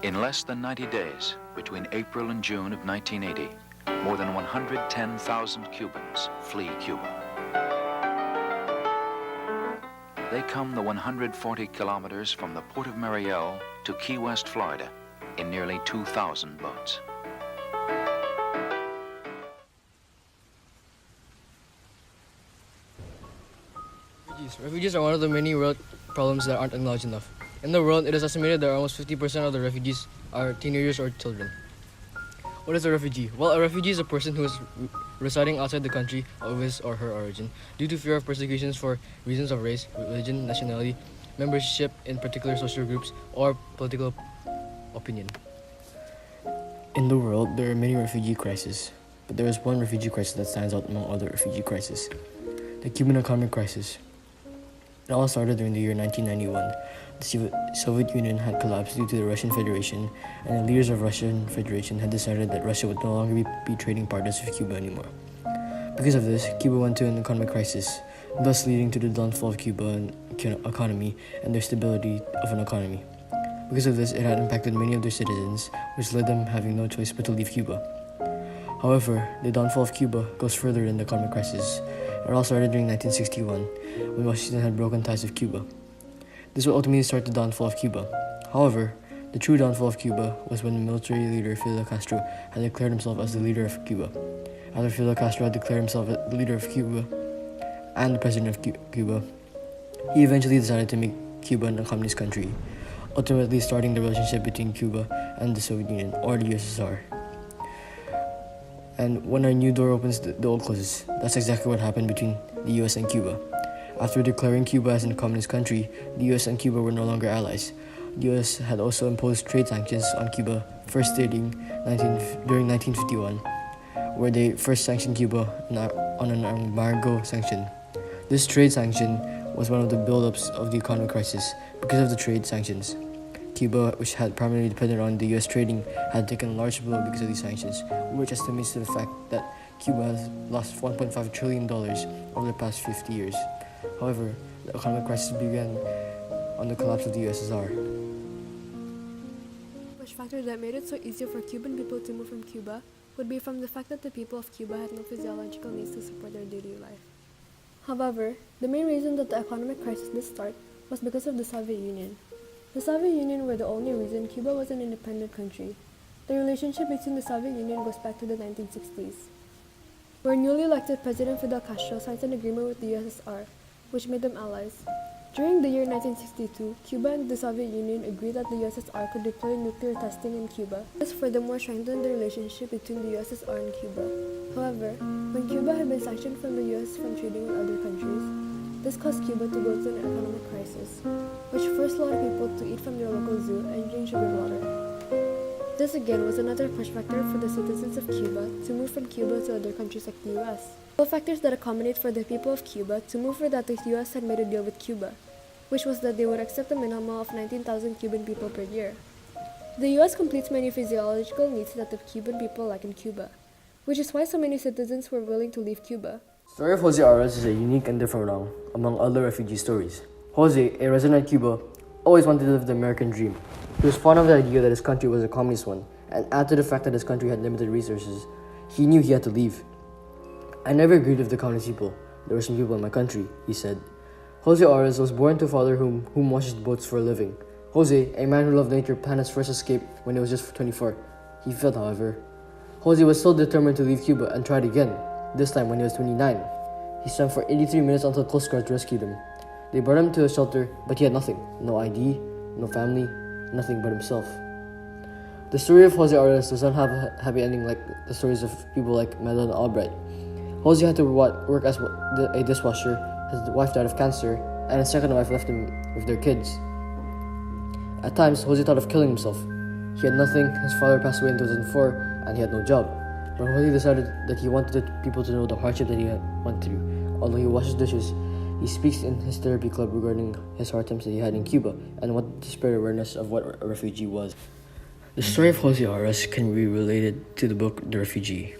In less than 90 days, between April and June of 1980, more than 110,000 Cubans flee Cuba. They come the 140 kilometers from the port of Mariel to Key West, Florida, in nearly 2,000 boats. Refugees are one of the many world problems that aren't acknowledged enough. In the world, it is estimated that almost 50% of the refugees are teenagers or children. What is a refugee? Well, a refugee is a person who is residing outside the country of his or her origin due to fear of persecutions for reasons of race, religion, nationality, membership in particular social groups, or political opinion. In the world, there are many refugee crises, but there is one refugee crisis that stands out among other refugee crises: the Cuban economic crisis. It all started during the year 1991. The Soviet Union had collapsed due to the Russian Federation, and the leaders of Russian Federation had decided that Russia would no longer be trading partners with Cuba anymore. Because of this, Cuba went into an economic crisis, thus leading to the downfall of Cuban economy and their stability of an economy. Because of this, it had impacted many of their citizens, which led them having no choice but to leave Cuba. However, the downfall of Cuba goes further than the economic crisis. It all started during 1961, when Washington had broken ties with Cuba. This would ultimately start the downfall of Cuba. However, the true downfall of Cuba was when the military leader Fidel Castro had declared himself as the leader of Cuba. After Fidel Castro had declared himself the leader of Cuba and the president of Cuba, he eventually decided to make Cuba a communist country, ultimately starting the relationship between Cuba and the Soviet Union, or the USSR. And when a new door opens, the old closes. That's exactly what happened between the US and Cuba. After declaring Cuba as a communist country, the US and Cuba were no longer allies. The US had also imposed trade sanctions on Cuba, first stating during 1951, where they first sanctioned Cuba on an embargo sanction. This trade sanction was one of the build-ups of the economic crisis. Because of the trade sanctions, Cuba, which had primarily depended on the US trading, had taken a large blow because of these sanctions, which estimates to the fact that Cuba has lost $1.5 trillion over the past 50 years. However, the economic crisis began on the collapse of the USSR. Which factor that made it so easier for Cuban people to move from Cuba would be from the fact that the people of Cuba had no physiological needs to support their daily life. However, the main reason that the economic crisis did start was because of the Soviet Union. The Soviet Union were the only reason Cuba was an independent country. The relationship between the Soviet Union goes back to the 1960s, where newly elected President Fidel Castro signed an agreement with the USSR, which made them allies. During the year 1962, Cuba and the Soviet Union agreed that the USSR could deploy nuclear testing in Cuba. This furthermore strengthened the relationship between the USSR and Cuba. However, when Cuba had been sanctioned from the US from trading with other countries, this caused Cuba to go through an economic crisis, which forced a lot of people to eat from their local zoo and drink sugared water. This again was another push factor for the citizens of Cuba to move from Cuba to other countries like the US. All factors that accommodate for the people of Cuba to move were that the US had made a deal with Cuba, which was that they would accept a minimum of 19,000 Cuban people per year. The US completes many physiological needs that the Cuban people lack in Cuba, which is why so many citizens were willing to leave Cuba. The story of Jose Arias is a unique and different one among other refugee stories. Jose, a resident of Cuba, always wanted to live the American dream. He was fond of the idea that his country was a communist one, and add to the fact that his country had limited resources, he knew he had to leave. "I never agreed with the communist people. There were some people in my country," he said. Jose Arias was born to a father whom washes boats for a living. Jose, a man who loved nature, planned his first escape when he was just 24. He failed, however. Jose was still determined to leave Cuba and tried again, this time when he was 29. He swam for 83 minutes until Coast Guard rescued him. They brought him to a shelter, but he had nothing. No ID, no family, nothing but himself. The story of Jose Arias does not have a happy ending like the stories of people like Madeleine Albright. Jose had to work as a dishwasher, his wife died of cancer, and his second wife left him with their kids. At times, Jose thought of killing himself. He had nothing, his father passed away in 2004, and he had no job. But Jose decided that he wanted people to know the hardship that he went through. Although he washes dishes, he speaks in his therapy club regarding his hard times that he had in Cuba and wanted to spread awareness of what a refugee was. The story of Jose Arias can be related to the book The Refugee.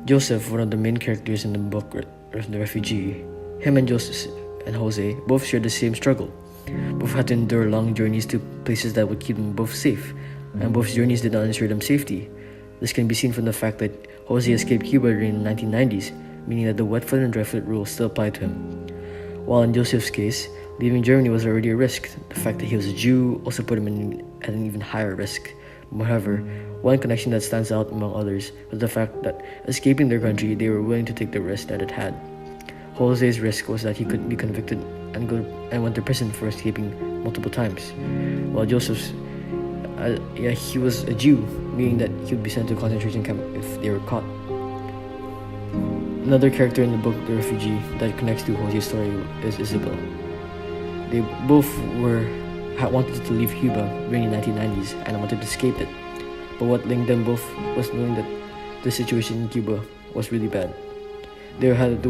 Joseph, one of the main characters in the book The Refugee, him and Joseph and Jose both shared the same struggle. Both had to endure long journeys to places that would keep them both safe, and both journeys did not ensure them safety. This can be seen from the fact that Jose escaped Cuba during the 1990s, meaning that the wet foot and dry foot rule still applied to him. While in Joseph's case, leaving Germany was already a risk. The fact that he was a Jew also put him at an even higher risk. However, one connection that stands out among others was the fact that escaping their country, they were willing to take the risk that it had. Jose's risk was that he could be convicted and went to prison for escaping multiple times, while Joseph's, he was a Jew, meaning that he would be sent to a concentration camp if they were caught. Another character in the book, The Refugee, that connects to Jose's story is Isabel. They both wanted to leave Cuba during the 1990s and wanted to escape it. But what linked them both was knowing that the situation in Cuba was really bad. They had the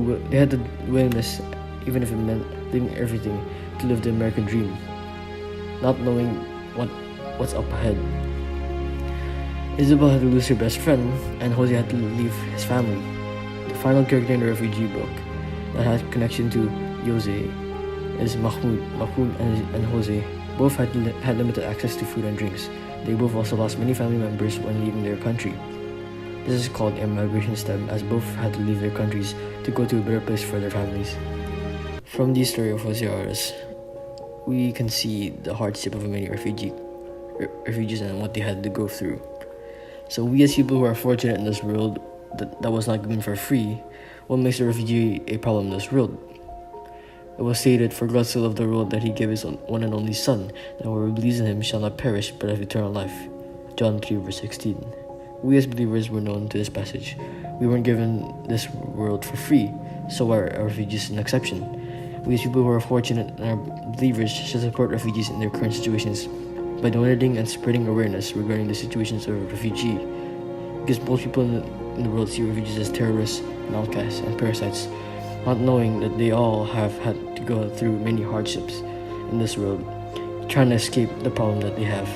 willingness, even if it meant leaving everything, to live the American dream, not knowing what's up ahead. Isabel had to lose her best friend, and Jose had to leave his family. The final character in the refugee book that has connection to Jose is Mahmoud. Mahmoud and Jose both had limited access to food and drinks. They both also lost many family members when leaving their country. This is called a migration stem, as both had to leave their countries to go to a better place for their families. From the story of Jose Arras, we can see the hardship of many refugees and what they had to go through. So we as people who are fortunate in this world that was not given for free, what makes a refugee a problem in this world? It was stated, "For God so loved the world that he gave his one and only Son, that whoever believes in him shall not perish but have eternal life." John 3 verse 16. We as believers were known to this passage. We weren't given this world for free, so are refugees an exception? We as people who are fortunate and are believers should support refugees in their current situations by donating and spreading awareness regarding the situations of a refugee, because most people in the world see refugees as terrorists and outcasts and parasites, not knowing that they all have had to go through many hardships in this world, trying to escape the problem that they have.